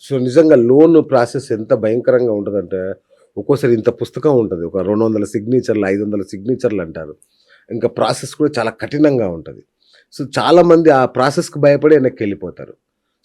So, నిజంగా loan process ఎంత భయంకరంగా ఉంటదంటే, ఒక్కోసారి ఇంత పుస్తకం ఉంటది. ఒక 200 సిగ్నేచర్‌లు, 500 సిగ్నేచర్‌లు అంటారు. ఇంకా ప్రాసెస్ కూడా చాలా కఠినంగా ఉంటది. సో, చాలామంది ఆ ప్రాసెస్‌కి భయపడి వెనక్కెళ్ళిపోతారు.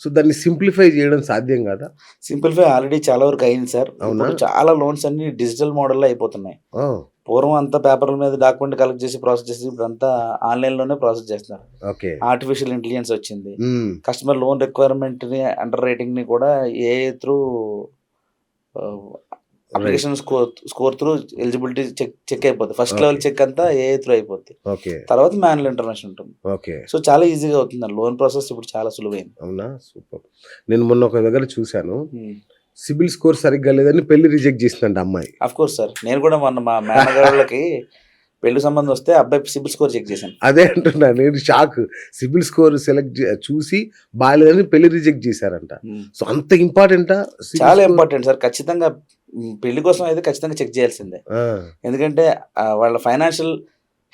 సో, దాన్ని సింప్లిఫై చేయడం సాధ్యం కాదా? సింప్లిఫై ఆల్రెడీ చాలా వరకు అయింది సార్. అవునా? ఇప్పుడు చాలా లోన్స్ అన్నీ డిజిటల్ మోడల్‌లో అయిపోతున్నాయి. ఓహ్! పూర్వం అంతా పేపర్ల మీద డాక్యుమెంట్ కలెక్ట్ చేసి ప్రాసెస్ చేసి ఇప్పుడంతా ఆన్‌లైన్‌లోనే ప్రాసెస్ చేస్తున్నారు. ఓకే. ఆర్టిఫిషియల్ ఇంటెలిజెన్స్ వచ్చింది. హ్మ్. కస్టమర్ లోన్ రిక్వైర్మెంట్‌ని, అండర్ రైటింగ్‌ని కూడా ఏఐ త్రూ ఆహ్, right. Application score through eligibility check అయిపోద్ది. First okay. లెవెల్ చెక్ అంతా ఏఐ త్రూ అయిపోద్ది. ఓకే. తర్వాత మాన్యువల్ ఇంటర్వెన్షన్ ఉంటుంది. ఓకే. సో, చాలా ఈజీగా అవుతుందండి. లోన్ ప్రాసెస్ ఇప్పుడు చాలా సులువైంది. అవునా? సూపర్. నేను మొన్న ఒక దగ్గర చూసాను. హ్మ్. సిబిల్ స్కోర్ సరిగ్గా లేదని పెళ్లి రిజెక్ట్ చేసిందంట అమ్మాయి. Of course sir. నేను కూడా మొన్న మా మేనగాళ్ళకి పెళ్లి సంబంధం వస్తే అబ్బాయి సిబిల్ స్కోర్ చెక్ చేశాను. అదే అంటున్నా నేను షాక్. సిబిల్ స్కోర్ చూసి బాలేదని పెళ్లి రిజెక్ట్ చేశారంట. హ్మ్. సో, అంత ఇంపార్టెంటా సిబిల్ చాలా స్కోర్? Important sir. ఖచ్చితంగా పెళ్లి కోసం అయితే ఖచ్చితంగా చెక్ చేయాల్సిందే. ఆ! ఎందుకంటే వాళ్ళ ఫైనాన్షియల్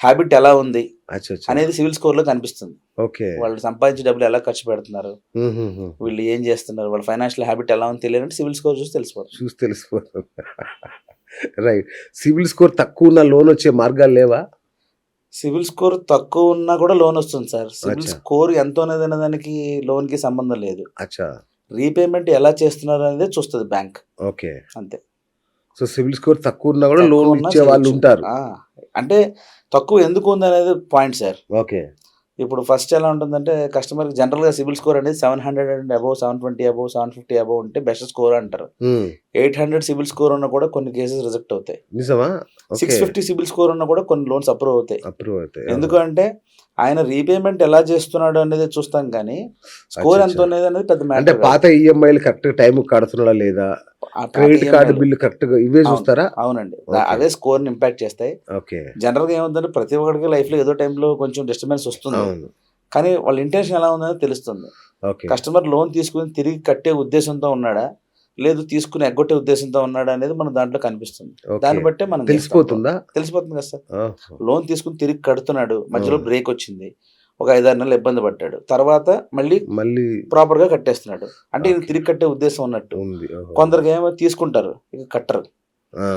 హాబిట్ ఎలా ఉంది అచ్చచ్చా! అనేది సివిల్ స్కోర్‌లో కనిపిస్తుంది. ఓకే. వాళ్ళు సంపాదించే డబ్బులు ఎలా ఖర్చు పెడుతున్నారు? హుహుహు. వీళ్ళు ఏం చేస్తున్నారు? వాళ్ళ ఫైనాన్షియల్ హాబిట్ ఎలా ఉందో తెలియాలంటే సివిల్ స్కోర్ చూసి తెలిసిపోతుంది. చూసి తెలిసిపోతుంది. రైట్. సిబిల్ స్కోర్ తక్కువున్న లోనొచ్చే మార్గాలు లేవా? సివిల్ స్కోర్ తక్కువ ఉన్నా కూడా లోన్ వస్తుంది సార్. సివిల్ అచ్చా! స్కోర్ ఎంత ఉన్నదనే దానికి లోన్‌కి సంబంధం లేదు. అచ్చా! రీపేమెంట్ ఎలా చేస్తున్నారు అనేదే చూస్తది బ్యాంక్. ఓకే. అంతే. సో, సిబిల్ స్కోర్ తక్కువున్నా గూడా లోన్ తక్కువ ఉన్నా ఇచ్చే చేయొచ్చు. వాళ్ళుంటారు. ఆ! అంటే తక్కువ ఎందుకు ఉందనేది పాయింట్ సార్. ఓకే. ఇప్పుడు ఫస్ట్ ఎలా ఉంటుందంటే కస్టమర్‌కి జనరల్‌గా సిబిల్ స్కోర్ అనేది 700 అండ్ అబోవ్, 720 అబోవ్, 750 అబోవ్ ఉంటే బెస్ట్ స్కోర్ అంటారు. హ్మ్. 800 సిబిల్ స్కోర్ ఉన్నా కూడా కొన్ని కేసెస్ రిజెక్ట్ అవుతాయి. నిజమా? ఓకే. 650 సిబిల్ స్కోర్ ఉన్నా కూడా కొన్ని లోన్స్ అప్రూవ్ అవుతాయి. అప్రూవ్ అవుతాయి. ఎందుకు అంటే ఆయన రీపేమెంట్ ఎలా చేస్తున్నాడు అనేది చూస్తాం కానీ స్కోర్ ఎంత అచ్చచ్చా! ఉన్నది అనేది పెద్ద అంటే మ్యాటర్ కాదు. పాత ఈఎంఐలు కరెక్ట్‌గా టైంకి కడుతున్నాడా లేదా? ఆ పాత క్రెడిట్ కార్డ్ ఈఎంఐలు బిల్ కరెక్ట్‌గా ఇవే అవును. చూస్తారా? అవునండి. ఓకే. అవే స్కోర్‌ని ఇంపాక్ట్ చేస్తాయి. ఓకే. జనరల్‌గా ఏమవుతుందంటే ప్రతి ఒక్కడికి లైఫ్‌లో ఏదో టైంలో కొంచెం డిస్టర్బెన్స్ వస్తుంది. అవును. కానీ వాళ్ళ ఇంటెన్షన్ ఎలా ఉందనేది తెలుస్తుంది. ఓకే. కస్టమర్ లోన్ తీసుకొని తిరిగి కట్టే ఉద్దేశంతో ఉన్నాడా? లేదు తీసుకొని ఎగ్గొట్టే ఉద్దేశంతో ఉన్నాడా? అనేది మన దాంట్లో కనిపిస్తుంది. ఓకే. దాన్ని బట్టే మనం చేస్తాం లోన్. తెలిసిపోతుందా? తెలిసిపోతుంది కదా సార్. ఓహో! లోన్ తీసుకొని తిరిగి కడుతున్నాడు. మధ్యలో ఆ! బ్రేక్ వచ్చింది. ఒక 5, 6 నెలలు ఇబ్బంది పడ్డాడు. తర్వాత మళ్ళీ మళ్ళీ ప్రాపర్‌గా కట్టేస్తున్నాడు. అంటే ఈయనకి ఓకే. తిరిగి కట్టే ఉద్దేశం ఉన్నట్టు. ఉంది. ఓహో! కొందరికేమో తీసుకుంటారు. ఇక కట్టరు. ఆ!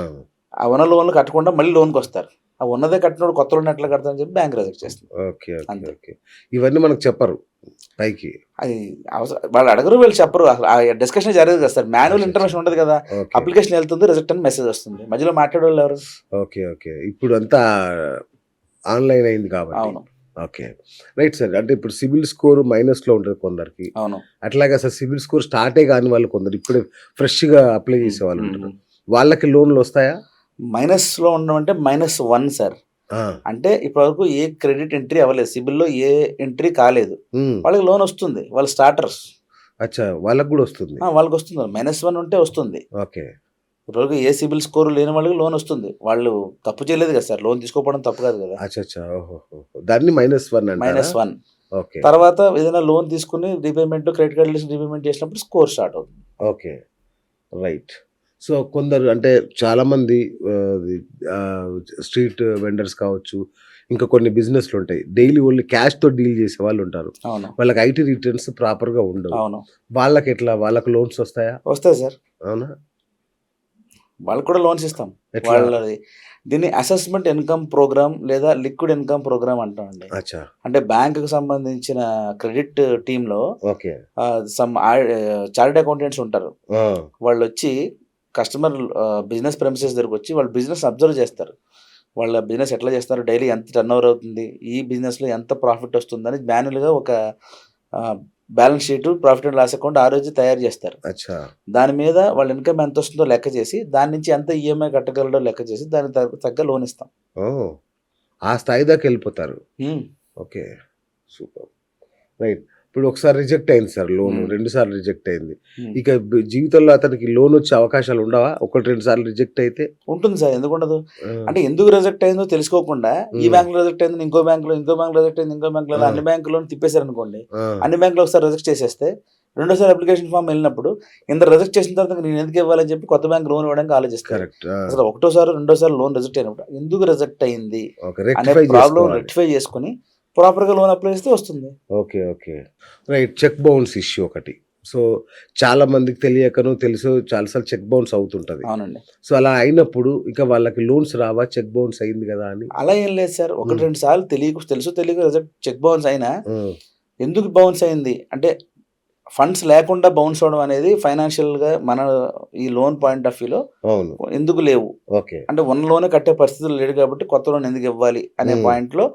ఆ ఉన్న లోన్‌లు కట్టకుండా మళ్ళీ లోన్‌కొస్తారు. ఆ ఉన్నదే కట్టినోడు కొత్త లోన్ ఎట్లా కడతారని చెప్పి బ్యాంక్ రిజెక్ట్ చేస్తుంది. ఓకే. ఓకే. అంతే. ఓకే. ఇవన్నీ మనకు చెప్పరు పైకి. అది వాళ్ళు అడగరు, వీళ్ళు చెప్పరు. అసలు ఆ డిస్కషనే జరగదు కదా సార్. మాన్యువల్ అచ్చచ్చా! ఇంటర్వెన్షన్ ఉండదు కదా! ఓకే. అప్లికేషన్ వెళ్తుంది, రిజెక్ట్ అని మెసేజ్ వస్తుంది. మధ్యలో మాట్లాడేవాళ్ళు ఎవరు? ఓకే. ఓకే. ఇప్పుడంతా ఆన్‌లైన్ అయింది కాబట్టి. అవును. ఓకే. Right sir. అంటే ఇప్పుడు సిబిల్ స్కోర్ మైనస్‌లో ఉంటది కొందరికి. అవును. అట్లాగే అసలు సిబిల్ స్కోర్ స్టార్టే కాని వాళ్ళు కొందరు ఇప్పుడే ఫ్రెష్‌గా అప్లై హ్మ్. చేసేవాళ్ళు హ్మ్. ఉంటారు. హ్మ్. వాళ్ళకి లోన్‌లొస్తాయా? మైనస్‌లో ఉండడం అంటే -1 సార్. ఆ! అంటే ఇప్పటివరకు ఏ క్రెడిట్ ఎంట్రీ అవ్వలేదు. సిబిల్‌లో ఏ ఎంట్రీ కాలేదు. హ్మ్. వాళ్ళకి లోన్ వస్తుంది. వాళ్ళు స్టార్టర్స్. అచ్చా! వాళ్ళకి గూడా వస్తుంది. వాళ్ళకొస్తుంది. -1 ఉంటే వస్తుంది. ఓకే. ఇప్పటివరకు ఏ సిబిల్ స్కోర్ లేని వాళ్ళకి లోన్ వస్తుంది. వాళ్ళు తప్పు చేయలేదు కదా సార్. లోన్ తీసుకోకపోవడం తప్పు కాదు కదా! అచ్చచ్చా! ఓహోహో! దాన్ని -1 అంటారా? -1 ఓకే. తర్వాత ఏదైనా లోన్ తీసుకొని రీపేమెంట్, క్రెడిట్ కార్డ్ రీపేమెంట్ చేసినప్పుడు స్కోర్ స్టార్ట్ అవుతుంది. ఓకే. రైట్. సో, కొందరు అంటే చాలామంది స్ట్రీట్ వెండర్స్ కావచ్చు, ఇంకా కొన్ని బిజినెస్‌లుంటాయి. డైలీ ఓన్లీ క్యాష్‌తో డీల్ చేసేవాళ్ళుంటారు. అవును. వాళ్ళకి ఐటీ రిటర్న్స్ ప్రాపర్‌గా ఉండవు. అవును. వాళ్ళకెట్లా? వాళ్ళకి లోన్స్ వస్తాయా? వస్తాయి సార్. అవునా? వాళ్ళకి కూడా లోన్స్ ఇస్తాం. ఎట్లా? వాళ్ళది దీన్ని అసెస్మెంట్ ఇన్‌కమ్ ప్రోగ్రామ్ లేదా లిక్విడ్ ఇన్‌కమ్ ప్రోగ్రామ్ అంటామండి. అచ్చా! అంటే బ్యాంక్‌కి సంబంధించిన క్రెడిట్ టీమ్‌లో ఓకే. చార్టర్డ్ అకౌంటెంట్స్ ఉంటారు. ఆ! వాళ్ళొచ్చి కస్టమర్ బిజినెస్ ప్రెమిసెస్ దగ్గరకొచ్చి వాళ్ళు బిజినెస్ అబ్జర్వ్ చేస్తారు. వాళ్ళ బిజినెస్ ఎట్లా చేస్తున్నారు? డైలీ ఎంత టర్నోవర్ అవుతుంది? ఈ బిజినెస్‌లో ఎంత ప్రాఫిట్ వస్తుందని మాన్యుయల్‌గా ఒక ah, balance sheet, profit and loss account ఆ రోజు తయారు చేస్తారు. అచ్చా! దాని మీద వాళ్ళ ఇన్‌కమ్ ఎంతొస్తుందో లెక్క చేసి, దాని నుంచి ఎంత ఈఎంఐ కట్టగలడో లెక్క చేసి, దానికి తగ్గ లోన్ ఇస్తాం. ఓహ్! ఆ స్థాయి దాకెళ్ళిపోతారు. హ్మ్. ఓకే. సూపర్. రైట్. ఇప్పుడు ఒకసారి రిజెక్ట్ అయింది సార్ లోను. హ్మ్. 2 సార్లు రిజెక్ట్ అయింది. హ్మ్. ఇక జీవితంలో అతనికి లోనొచ్చే అవకాశాలు ఉండవా? 1, 2 సార్లు రిజెక్ట్ అయితే? ఉంటుంది సార్. ఎందుకుండదు? ఆ! అంటే ఎందుకు రిజెక్ట్ అయిందో తెలుసుకోకుండా, ఈ హ్మ్. బ్యాంక్‌లో రిజెక్ట్ అయింది, ఇంకో బ్యాంక్‌లో, ఇంకో బ్యాంక్‌లో రిజెక్ట్ అయింది, ఇంకో బ్యాంక్‌లో ఆ! అన్ని బ్యాంకుల్లోను తిప్పేసారనుకోండి. ఆ! అన్ని బ్యాంకులు ఒకసారి రిజెక్ట్ చేసేస్తే, రెండోసారి అప్లికేషన్ ఫార్మ్ ఎళ్ళినప్పుడు, ఇంత రిజెక్ట్ చేసిన తర్వాత నేను ఎందుకు ఇవ్వాలని చెప్పి కొత్త బ్యాంక్ లోన్ ఇవ్వడానికి ఆలోచిస్తది. కరెక్ట్. ఆ! అసలు ఒకటోసారి, రెండోసారి లోన్ రిజెక్ట్ అయినప్పుడు ఎందుకు రిజెక్ట్ అయింది ఓకే. అనే రెక్టిఫై ప్రాబ్లమ్ జేసుకోవాలి. రెక్టిఫై చేసుకొని, ప్రాపర్‌గా లోన్ అప్లై చేస్తే వస్తుంది. Okay. Okay. Right. Check bounce issue ఒకటి. సో చాలా మందికి తెలియకనో తెలుసో చాలాసార్లు చెక్ బౌన్స్ అవుతుంటది. అవునండి. సో అలా అయినప్పుడు ఇక వాళ్ళకి లోన్స్ రావా? చెక్ బౌన్స్ అయింది గదా! అని. అలా ఏం లేదు సార్. 1, హ్మ్. 2 సార్లు తెలుసో తెలియకో రిజల్ట్ చెక్ బౌన్స్ అయినా హ్మ్. ఎందుకు బౌన్స్ అయింది? అంటే ఫండ్స్ లేకుండా బౌన్స్ అవ్వడం అనేది ఫైనాన్షియల్‌గా మన ఈ లోన్ పాయింట్ ఆఫ్ వ్యూలో అవును. ఎందుకు లేవు? ఓకే. అంటే ఉన్న లోనే కట్టే పరిస్థితులు లేడు కాబట్టి కొత్త లోన్ ఎందుకు ఇవ్వాలి అనే హ్మ్. పాయింట్‌లో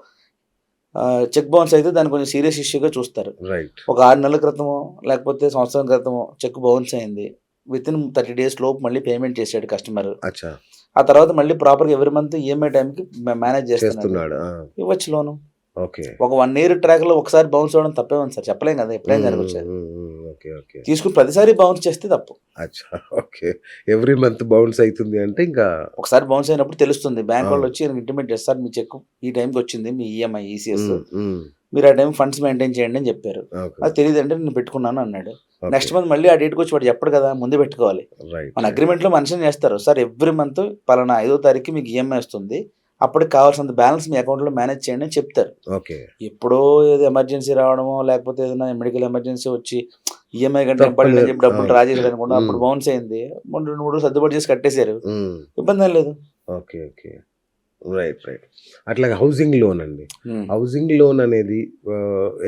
చెక్ బౌన్స్ అయితే దాన్ని కొంచెం సీరియస్ ఇష్యూగా చూస్తారు. రైట్. ఒక 6 నెలల క్రితమో లేకపోతే సంవత్సరం క్రితమో చెక్ బౌన్స్ అయింది. వితిన్ 30 డేస్ లోపు మళ్ళీ పేమెంట్ చేసాడు కస్టమర్. అచ్చా! ఆ తర్వాత మళ్ళీ ప్రాపర్‌గా ఎవ్రీ మంత్ ఈఎంఐ టైమ్‌కి మేనేజ్ చేస్తున్నాడు. చేస్తున్నాడు. ఆ! ఇవ్వచ్చు లోను. ఓకే. ఒక 1 ఇయర్ ట్రాక్‌లో ఒకసారి బౌన్స్ అవ్వడం తప్పేముంది సార్? చెప్పలేం కదా! ఎప్పుడైనా హ్మ్. జరగొచ్చు అది. హ్మ్. హ్మ్. ఓకే. ఓకే. తీసుకుని ప్రతిసారి బౌన్స్ చేస్తే తప్పు. అచ్చా! ఓకే. ఎవ్రీ మంత్ బౌన్స్ అయితుంది అంటే ఇంకా ఒకసారి బౌన్స్ అయినప్పుడు తెలుస్తుంది. బ్యాంక్ అవును. వాళ్ళొచ్చి ఇంటిమేట్ చేస్తారు. మీ చెక్ ఈ టైమ్‌కొచ్చింది. మీ ఈఎంఐ, ఈసీఎస్. హ్మ్. హ్మ్. మీరు ఆ టైంకి ఫండ్స్ మెయింటైన్ చేయండి అని చెప్పారు. ఓకే. అది తెలీదంటే నేను పెట్టుకున్నాను అన్నాడు. ఓకే. నెక్స్ట్ మంత్ మళ్ళీ ఆ డేట్‌కొచ్చి వాడు చెప్పడు కదా! ముందే పెట్టుకోవాలి. రైట్. మన రైట్. అగ్రీమెంట్‌లో మెన్షన్ చేస్తారు. సార్ ఎవ్రీ మంత్ పలానా 5వ తారీఖుకి మీకు ఈఎంఐ వస్తుంది. అప్పటికి కావాల్సినంత బ్యాలెన్స్ మీ అకౌంట్‌లో మేనేజ్ చేయండి అని చెప్తారు. ఓకే. ఎప్పుడో ఏదో ఎమర్జెన్సీ రావడమో, లేకపోతే ఏదైనా మెడికల్ ఎమర్జెన్సీ వచ్చి ఈఎంఐ కంటే తప్పని ఇంపార్టెంట్ అని చెప్పి ఆ! డబ్బులు డ్రా చేసాడనుకోండి. హ్మ్. అప్పుడు బౌన్స్ అయింది. మొన్న 2, 3 రోజులు సర్దుబాటు చేసి కట్టేసారు. హ్మ్. ఇబ్బందేం లేదు. ఓకే. ఓకే. రైట్. రైట్. అట్లాగే హౌసింగ్ లోన్ అండి. హ్మ్. హౌసింగ్ లోన్ అనేది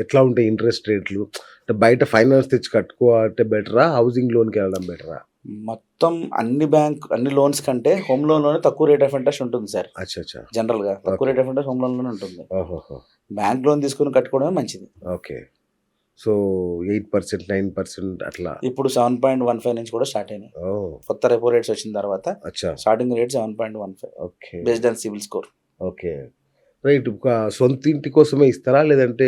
ఎట్లా ఉంటాయి ఇంట్రెస్ట్ రేట్లు? అంటే బయట ఫైనాన్స్ తెచ్చి కట్టుకోవాలంటే బెటరా? హౌసింగ్ లోన్‌కెళ్ళడం బెటరా? మొత్తం అన్ని లోన్స్ కంటే హోమ్ లోన్‌లోనే తక్కువ రేట్ ఆఫ్ ఇంట్రెస్ట్ ఉంటుంది సార్. అచ్చచ్చా! జనరల్‌గా తక్కువ okay. Rate of interest home లోన్‌లోనే ఉంటుంది. ఓహోహో! బ్యాంక్ లోన్ తీసుకొని కట్టుకోవడమే మంచిది. ఓకే. సో 8%, 9% అట్లా. ఇప్పుడు 7.15 నుంచి కూడా స్టార్ట్ అయినాయి. ఓహ్! కొత్త రెపో రేట్స్ వచ్చిన తర్వాత అచ్చా! Starting rate 7.15 okay. Based on CIBIL score. Okay. Right. ఒక సొంత ఇంటి కోసమే ఇస్తారా? లేదంటే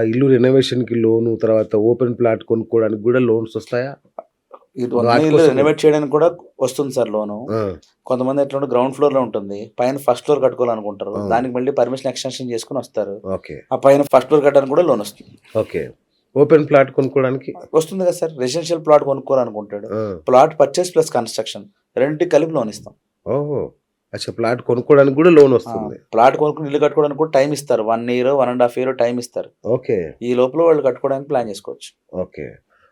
ఇల్లు రెనోవేషన్‌కి లోను, తర్వాత ఓపెన్ ప్లాట్ కొనుక్కోవడానికి గూడా లోన్స్ ఒస్తాయా? ఇది ఉన్న వాటి ఇల్లు కోసం రెనోవేట్ చేయడానికి కూడా వస్తుంది సార్ లోను. ఆ! కొంతమంది ఎట్లంటే గ్రౌండ్ ఫ్లోర్‌లో ఉంటుంది. పైన ఫస్ట్ ఫ్లోర్ కట్టుకోవాలనుకుంటారు. అవును. దానికి మళ్ళీ పర్మిషన్ ఎక్స్‌టెన్షన్ చేసుకొని వస్తారు. ఓకే. ఆ పైన ఫస్ట్ ఫ్లోర్ కట్టడానికి కూడా లోన్ వస్తుంది. ఓకే. ఓపెన్ ప్లాట్ కొనుక్కోవడానికి? వస్తుంది కదా సార్. Residential plot కొనుక్కోవాలనుకుంటాడు. ఆ! ప్లాట్ పర్చేస్ ప్లస్ కన్‌స్ట్రక్షన్ రెండిటికి కలిపి లోన్ ఇస్తాం. ఓహో! అచ్చా! ప్లాట్ కొనుక్కోవడానికి గూడా లోనొస్తుంది. ప్లాట్ కొనుక్కొని ఇల్లు కట్టుకోవడానికి కూడా టైమ్ ఇస్తారు. 1 ఇయరో, 1 ½ ఇయరో టైమ్ ఇస్తారు. ఓకే. ఈ లోపల వాళ్ళు కట్టుకోవడానికి ప్లాన్ చేసుకోవచ్చు. ఓకే.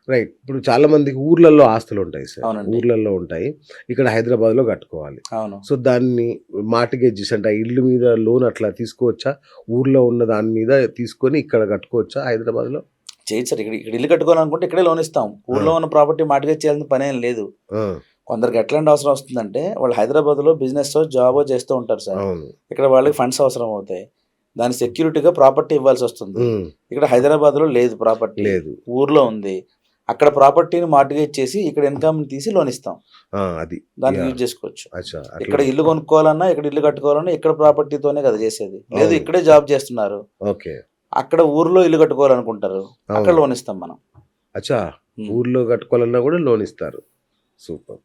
రైట్. ఇప్పుడు చాలా మందికి ఊర్లల్లో ఆస్తులుంటాయి సార్. అవునండి. ఊర్లల్లో ఉంటాయి. ఇక్కడ హైదరాబాద్‌లో కట్టుకోవాలి. అవును. సో, దాన్ని మార్ట్‌గేజెస్ అంటే ఆ ఇల్లు మీద లోన్ అట్లా తీసుకోవచ్చా? ఊర్లో ఉన్న దాని మీద తీసుకొని ఇక్కడ కట్టుకోవచ్చా హైదరాబాద్‌లో? చేయొచ్చు సార్. ఇక్కడ ఇక్కడ ఇల్లు కట్టుకోవాలనుకుంటే ఇక్కడే లోన్ ఇస్తాం. ఆ! ఊర్లో ఉన్న ప్రాపర్టీ మార్ట్‌గేజ్ చేయాల్సిన పనేం లేదు. ఆ! కొందరికి ఎట్లాంటి అవసరం వస్తుందంటే వాళ్ళు హైదరాబాద్‌లో బిజినెస్సో, జాబో చేస్తూ ఉంటారు సార్. అవును. ఇక్కడ వాళ్ళకి ఫండ్స్ అవసరం అవుతాయి. దానికి సెక్యూరిటీగా ప్రాపర్టీ ఇవ్వాల్సొస్తుంది. హ్మ్. ఇక్కడ హైదరాబాద్‌లో లేదు ప్రాపర్టీ. లేదు. ఊర్లో ఉంది. అక్కడ ప్రాపర్టీని మార్ట్‌గేజ్ చేసి ఇక్కడ ఇన్‌కమ్‌ని తీసి లోన్ ఇస్తాం. ఆ! అది. దానికి యాహ్! యూజ్ చేసుకోవచ్చు. అచ్చా! అట్లా ఇక్కడ ఇల్లు కొనుక్కోవాలన్నా, ఇక్కడ ఇల్లు కట్టుకోవాలన్నా ఇక్కడ ప్రాపర్టీతోనే కదా చేసేది. లేదు అవును. ఇక్కడే జాబ్ చేస్తున్నారు. ఓకే. అక్కడ ఊర్లో ఇల్లు కట్టుకోవాలనుకుంటారు. అక్కడ అవును. లోన్ ఇస్తాం మనం. అచ్చా! హ్మ్. ఊర్లో కట్టుకోవాలన్నా గూడా లోన్ ఇస్తారు. సూపర్.